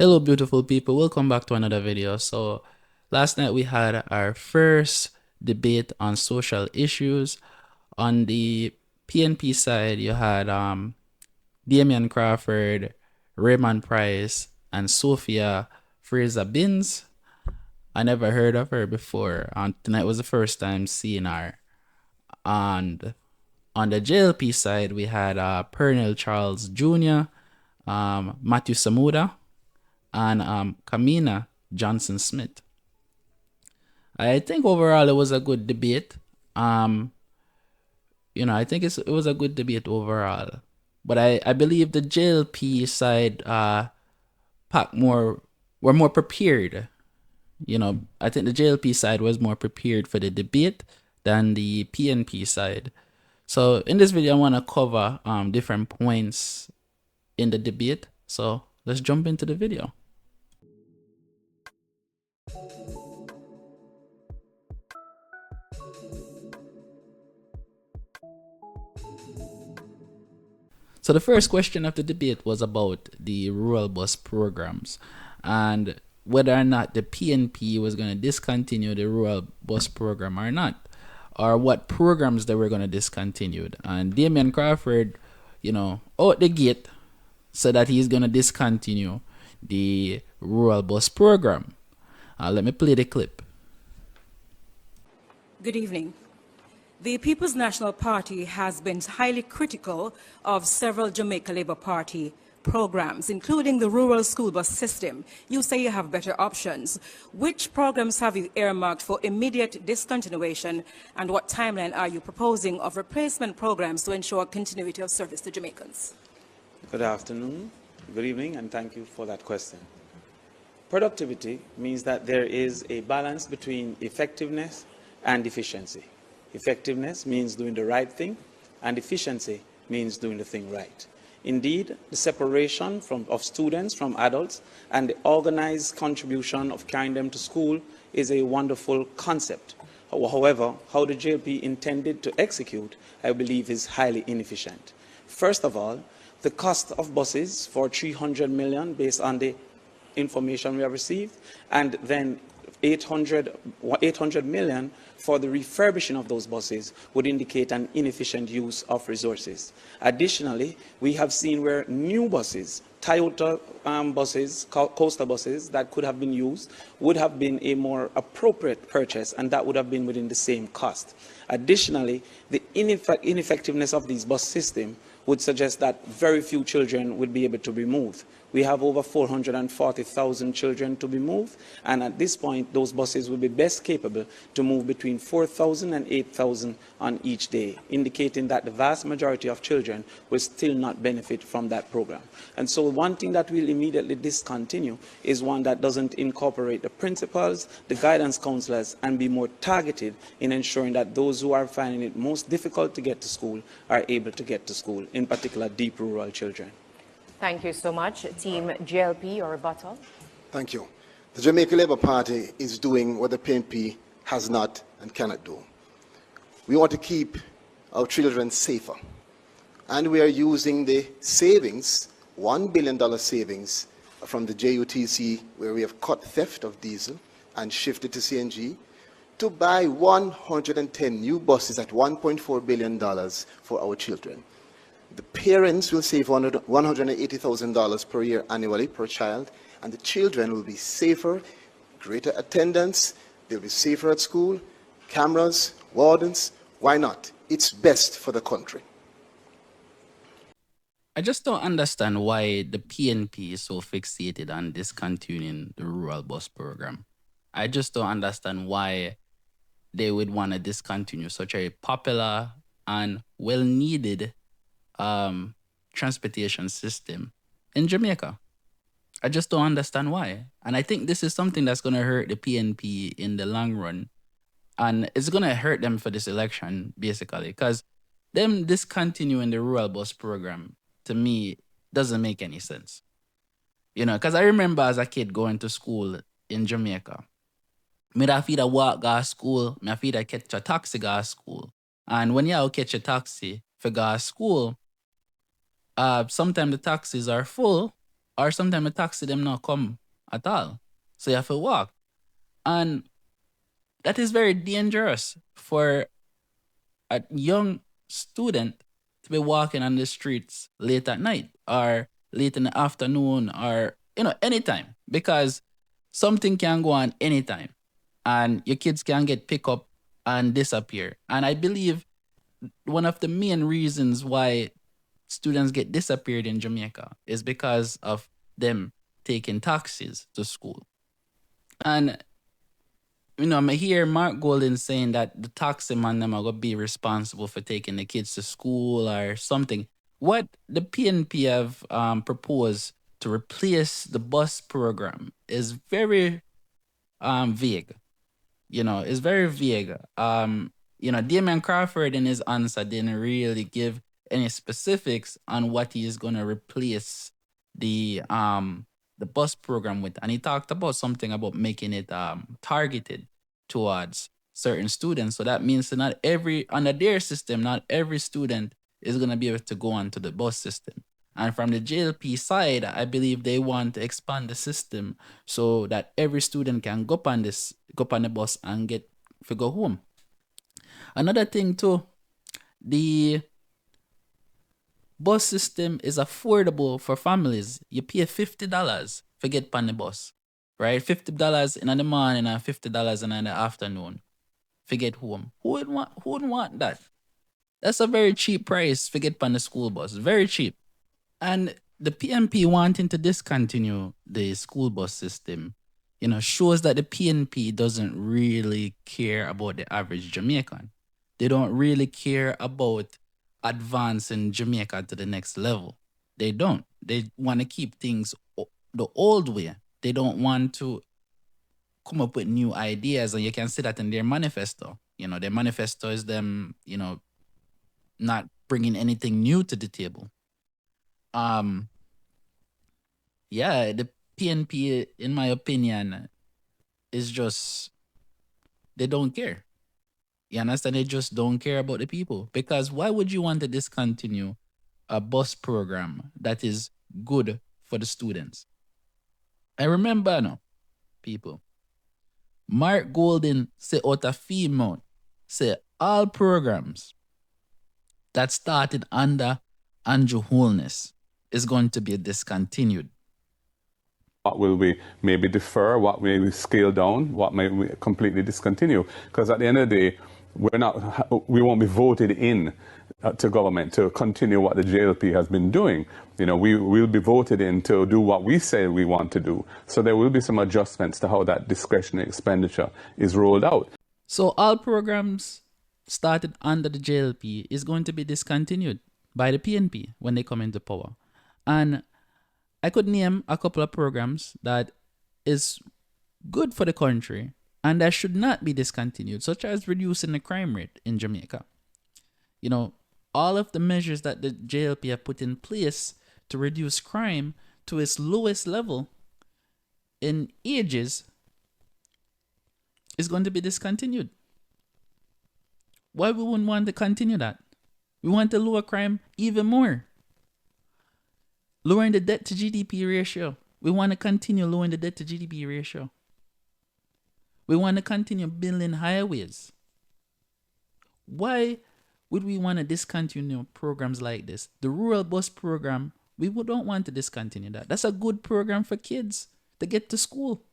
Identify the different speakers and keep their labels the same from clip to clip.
Speaker 1: Hello, beautiful people. Welcome back to another video. So, last night we had our first debate on social issues. On the PNP side, you had Damian Crawford, Raymond Price, and Sophia Fraser Binns. I never heard of her before. Tonight was the first time seeing her. And on the JLP side, we had Pernell Charles Jr., Matthew Samuda, and Kamina Johnson Smith. I think overall it was a good debate. Um, I think it was a good debate overall. But I believe the JLP side pack more were more prepared. I think the JLP side was more prepared for the debate than the PNP side. So in this video, I want to cover different points in the debate. So let's jump into the video. So the first question of the debate was about the rural bus programs and whether or not the PNP was going to discontinue the rural bus program or not, or what programs they were going to discontinue. And Damian Crawford, out the gate said that he's going to discontinue the rural bus program. Let me play the clip.
Speaker 2: Good evening. The People's National Party has been highly critical of several Jamaica Labour Party programs, including the rural school bus system. You say you have better options. Which programs have you earmarked for immediate discontinuation, and what timeline are you proposing of replacement programs to ensure continuity of service to Jamaicans?
Speaker 3: Good afternoon, good evening, and thank you for that question. Productivity means that there is a balance between effectiveness and efficiency. Effectiveness means doing the right thing, and efficiency means doing the thing right. Indeed, the separation of students from adults and the organized contribution of carrying them to school is a wonderful concept. However, how the JLP intended to execute, I believe, is highly inefficient. First of all, the cost of buses for 300 million based on the information we have received, and then 800 million for the refurbishing of those buses would indicate an inefficient use of resources. Additionally, we have seen where new buses, Toyota buses, coaster buses that could have been used would have been a more appropriate purchase, and that would have been within the same cost. Additionally, the ineffectiveness of these bus systems would suggest that very few children would be able to be moved. We have over 440,000 children to be moved, and at this point, those buses will be best capable to move between 4,000 and 8,000 on each day, indicating that the vast majority of children will still not benefit from that program. And so one thing that we'll immediately discontinue is one that doesn't incorporate the principals, the guidance counselors, and be more targeted in ensuring that those who are finding it most difficult to get to school are able to get to school, in particular deep rural children.
Speaker 4: Thank you so much. Team JLP, or rebuttal.
Speaker 5: Thank you. The Jamaica Labour Party is doing what the PNP has not and cannot do. We want to keep our children safer. And we are using the savings, $1 billion savings from the JUTC, where we have cut theft of diesel and shifted to CNG, to buy 110 new buses at $1.4 billion for our children. The parents will save $180,000 per year annually per child, and the children will be safer, greater attendance, they'll be safer at school, cameras, wardens. Why not? It's best for the country.
Speaker 1: I just don't understand why the PNP is so fixated on discontinuing the rural bus program. I just don't understand why they would want to discontinue such a popular and well-needed transportation system in Jamaica. I just don't understand why. And I think this is something that's going to hurt the PNP in the long run. And it's going to hurt them for this election, basically, because them discontinuing the rural bus program, to me, doesn't make any sense. Because I remember as a kid going to school in Jamaica. Me da feed a walk go to school, me feed a catch a taxi go to school. And when you catch a taxi for go to school, sometimes the taxis are full or sometimes a taxi them not come at all. So you have to walk. And that is very dangerous for a young student to be walking on the streets late at night or late in the afternoon or anytime, because something can go on anytime and your kids can get picked up and disappear. And I believe one of the main reasons why students get disappeared in Jamaica is because of them taking taxis to school. And I hear Mark Golden saying that the taxi man them are gonna be responsible for taking the kids to school or something. What the PNP have proposed to replace the bus program is very vague. It's very vague. Damon Crawford in his answer didn't really give any specifics on what he is gonna replace the bus program with. And he talked about something about making it targeted towards certain students. So that means that under their system, not every student is gonna be able to go onto the bus system. And from the JLP side, I believe they want to expand the system so that every student can go on the bus and get to go home. Another thing too, the bus system is affordable for families. You pay $50 for get on the bus, right? $50 in the morning and $50 in the afternoon for get home. Who would want that? That's a very cheap price for get on the school bus. Very cheap. And the PNP wanting to discontinue the school bus system, shows that the PNP doesn't really care about the average Jamaican. They don't really care about advancing Jamaica to the next level. They don't. They want to keep things the old way. They don't want to come up with new ideas, and you can see that in their manifesto. Their manifesto is them, not bringing anything new to the table. Yeah, the PNP, in my opinion, is just, they don't care. You understand? They just don't care about the people. Because why would you want to discontinue a bus program that is good for the students? I remember now, people, Mark Golden say out a female, say all programs that started under Andrew Holness is going to be discontinued.
Speaker 6: What will we maybe defer? What may we scale down? What may we completely discontinue? Because at the end of the day, we won't be voted in to government to continue what the JLP has been doing. We will be voted in to do what we say we want to do. So there will be some adjustments to how that discretionary expenditure is rolled out.
Speaker 1: So all programs started under the JLP is going to be discontinued by the PNP when they come into power. And I could name a couple of programs that is good for the country and that should not be discontinued, such as reducing the crime rate in Jamaica. All of the measures that the JLP have put in place to reduce crime to its lowest level in ages is going to be discontinued. Why we wouldn't want to continue that? We want to lower crime even more. Lowering the debt to GDP ratio. We want to continue lowering the debt to GDP ratio. We want to continue building highways. Why would we want to discontinue programs like this? The rural bus program, we don't want to discontinue that. That's a good program for kids to get to school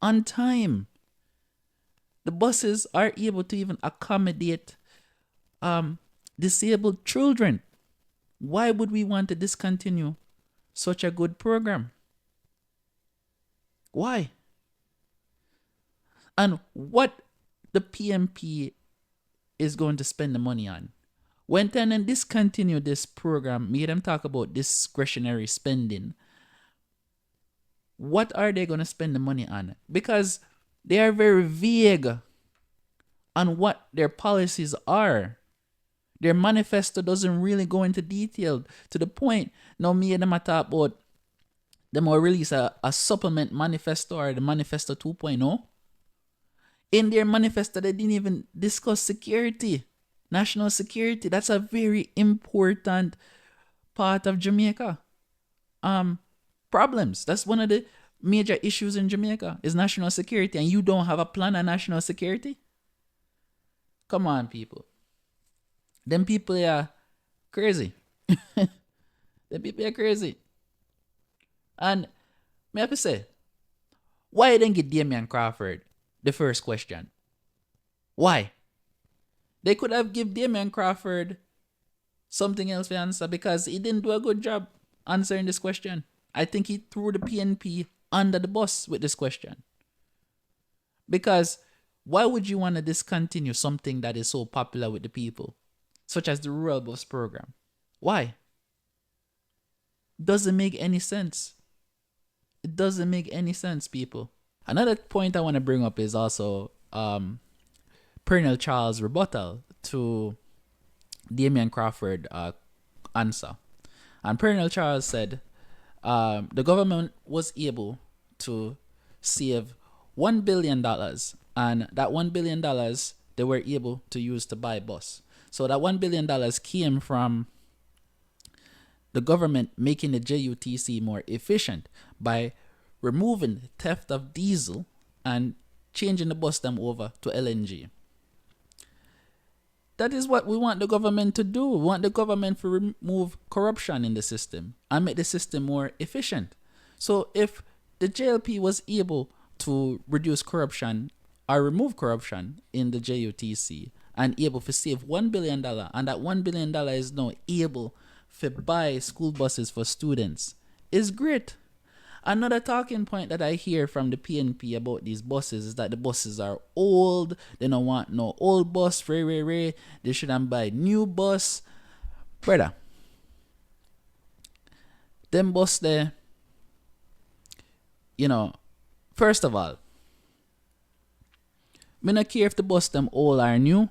Speaker 1: on time. The buses are able to even accommodate disabled children. Why would we want to discontinue such a good program? Why? And what the PNP is going to spend the money on? When tenants discontinue this program, make them talk about discretionary spending. What are they going to spend the money on? Because they are very vague on what their policies are. Their manifesto doesn't really go into detail to the point. Now, me and them talk about them will release a supplement manifesto or the manifesto 2.0. In their manifesto, they didn't even discuss security, national security. That's a very important part of Jamaica. problems. That's one of the major issues in Jamaica is national security, and you don't have a plan on national security? Come on, people. Them people are crazy. Them people are crazy. And me have to say, why didn't get Damian Crawford the first question? Why? They could have give Damian Crawford something else to answer because he didn't do a good job answering this question. I think he threw the PNP under the bus with this question. Because why would you want to discontinue something that is so popular with the people, such as the Rural Bus Program? Why? Doesn't make any sense. It doesn't make any sense, people. Another point I want to bring up is also Pernell Charles' rebuttal to Damian Crawford answer. And Pernell Charles said the government was able to save $1 billion, and that $1 billion they were able to use to buy bus. So that $1 billion came from the government making the JUTC more efficient by removing theft of diesel and changing the bus them over to LNG. That is what we want the government to do. We want the government to remove corruption in the system and make the system more efficient. So if the JLP was able to reduce corruption or remove corruption in the JUTC and able to save $1 billion, and that $1 billion is now able to buy school buses for students, is great. Another talking point that I hear from the PNP about these buses is that the buses are old. They don't want no old bus. They shouldn't buy new bus. Brother, them bus there, first of all, me not care if the bus them old or new.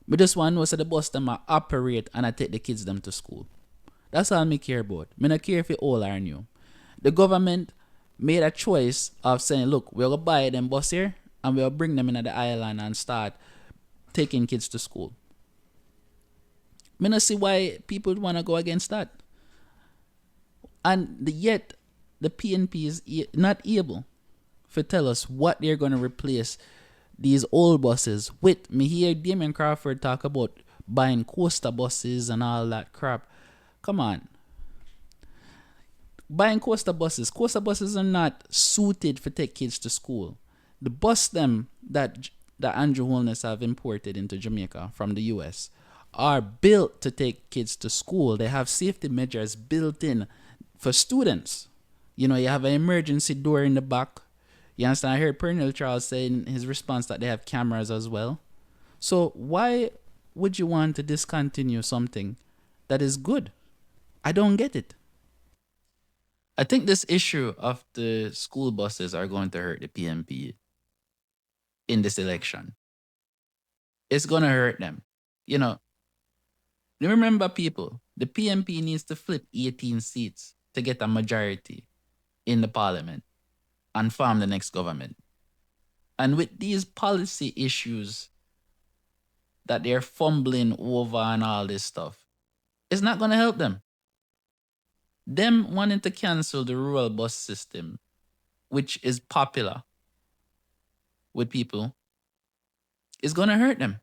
Speaker 1: Me just want to know so the bus them are operate and I take the kids them to school. That's all me care about. Me not care if it old or new. The government made a choice of saying, look, we'll buy them bus here and we'll bring them in at the island and start taking kids to school. Me not see why people want to go against that. And yet, the PNP is not able to tell us what they're going to replace these old buses with. Me hear Damian Crawford talk about buying coaster buses and all that crap. Come on. Buying coaster buses are not suited for take kids to school. The bus them that Andrew Holness have imported into Jamaica from the US are built to take kids to school. They have safety measures built in for students. You have an emergency door in the back. You understand? I heard Pernell Charles say in his response that they have cameras as well. So why would you want to discontinue something that is good? I don't get it. I think this issue of the school buses are going to hurt the PNP in this election. It's going to hurt them. Remember, people, the PNP needs to flip 18 seats to get a majority in the parliament and form the next government. And with these policy issues that they're fumbling over and all this stuff, it's not going to help them. Them wanting to cancel the rural bus system, which is popular with people, is going to hurt them.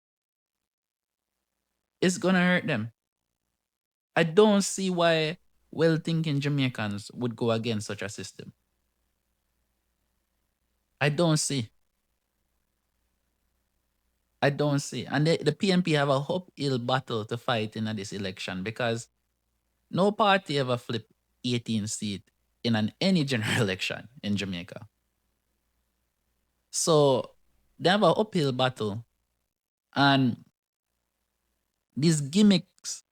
Speaker 1: It's going to hurt them. I don't see why well-thinking Jamaicans would go against such a system. I don't see. And the PNP have a uphill battle to fight in this election because no party ever flipped 18 seats in any general election in Jamaica. So they have an uphill battle. And these gimmicks,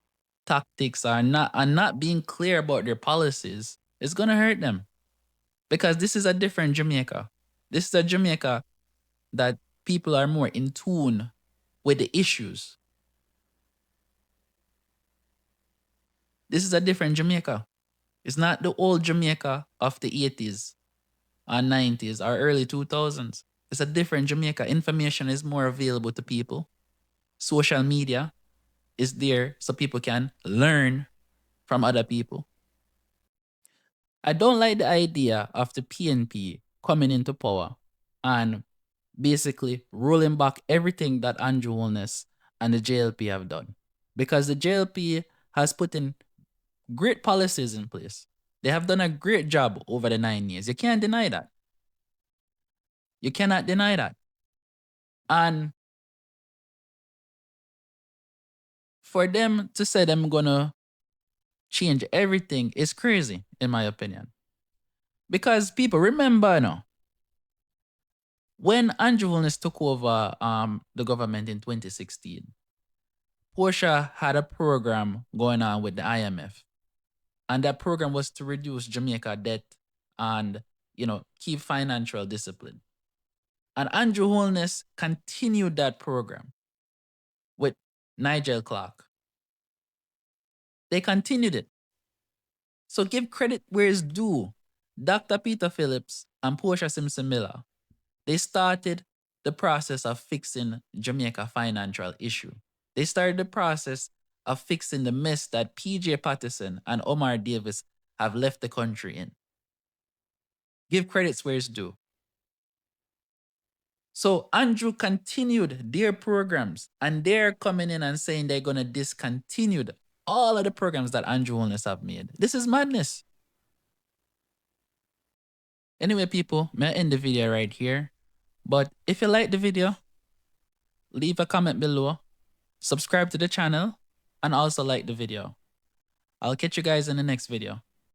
Speaker 1: tactics are not being clear about their policies. It's going to hurt them. Because this is a different Jamaica. This is a Jamaica that people are more in tune with the issues. This is a different Jamaica. It's not the old Jamaica of the 80s or 90s or early 2000s. It's a different Jamaica. Information is more available to people. Social media is there so people can learn from other people. I don't like the idea of the PNP coming into power and basically rolling back everything that Andrew Holness and the JLP have done. Because the JLP has put in great policies in place. They have done a great job over the 9 years. You can't deny that. You cannot deny that. And for them to say them gonna change everything is crazy, in my opinion. Because people remember now, when Andrew Holness took over the government in 2016, Portia had a program going on with the IMF. And that program was to reduce Jamaica debt and, keep financial discipline. And Andrew Holness continued that program with Nigel Clark. They continued it. So give credit where it's due. Dr. Peter Phillips and Portia Simpson Miller, they started the process of fixing Jamaica financial issue. They started the process of fixing the mess that PJ Patterson and Omar Davis have left the country in. Give credits where it's due. So Andrew continued their programs, and they're coming in and saying they're going to discontinue all of the programs that Andrew Holness have made. This is madness. Anyway, people, may I end the video right here. But if you like the video, leave a comment below, subscribe to the channel, and also like the video. I'll catch you guys in the next video.